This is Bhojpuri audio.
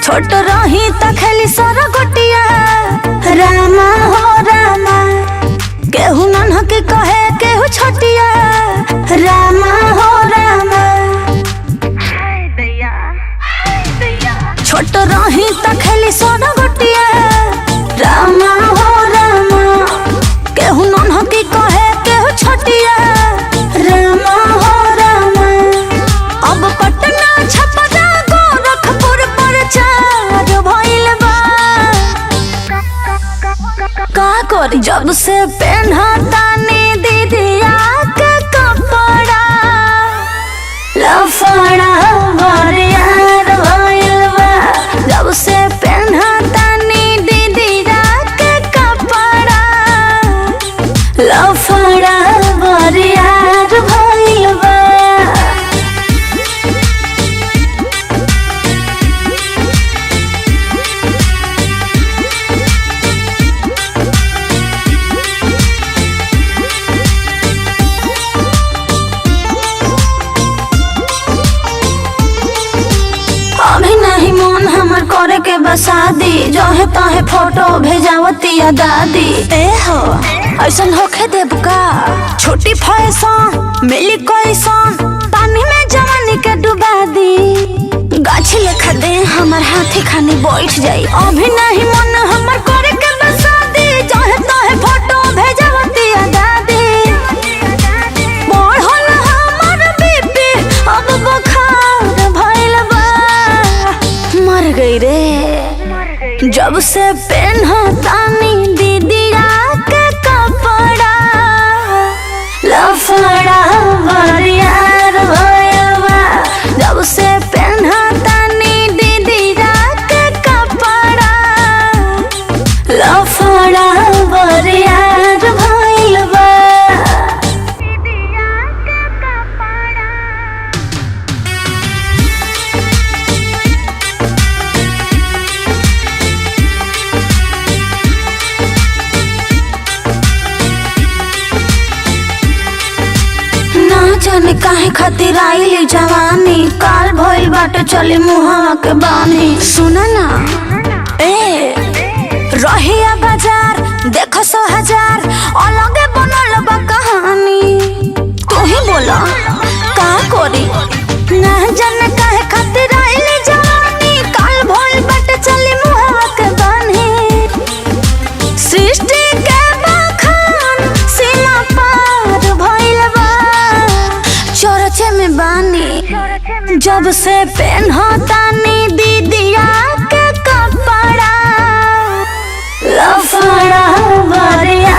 छोट रही त खेली सर गोटिया रामा हो रामा केहू नन्हा के कहे केहू छोटिया रामा हो रामा छोट रही त खेली सर गोटिया रामा हो रामा केहू नन्हा के कहे केहू छोटिया रामा हो रामा अब पटना छपरा गोरखपुर प्रचार भइल बा का करी जब से पेन्हतानी दीदिया के कपड़ा लफड़ा बरियार भइल बा जब से पेन्हतानी दीदिया के कपड़ा लफड़ा बरियार भइल बा। अभी नहीं मन हमर करे के बसादी जहे तहे फोटो भेजावतिया दादी ए हो ऐसन होखे देब का छोटी फैशन मिली कैसन पानी में जवानी के डुबा दी गाछी लेखा दे हमर हाथी खानी बैठ जाई अभी नहीं मन हमर करे के बसादी जहे तहे फोटो भेजावतिया दादी बढ़ल हमर बीपी अब बुखार भइल बा मर गई रे जब से पेन्हतानी दीदिया के कपड़ा लफड़ा बरियार भइल बा जब से पेन्हतानी दीदिया के कपड़ा लफड़ा बरियार भइल बा। जाने काहे खातिर आइली जवानी काल भइल बाटे चली मुहावा के बानी सुना ना ए रहिया बाजार देखो 100,000 अलगे बनल बा कहानी तू ही बोला का करी ना जाने काहे खातिर आइली जवानी काल भइल बाटे चली मुहावा के बानी सृष्टि के बखान सीमा पार भइल बा चौरचे में बानी जब से पेन्हतानी दीदिया के कपड़ा लफड़ा बरिया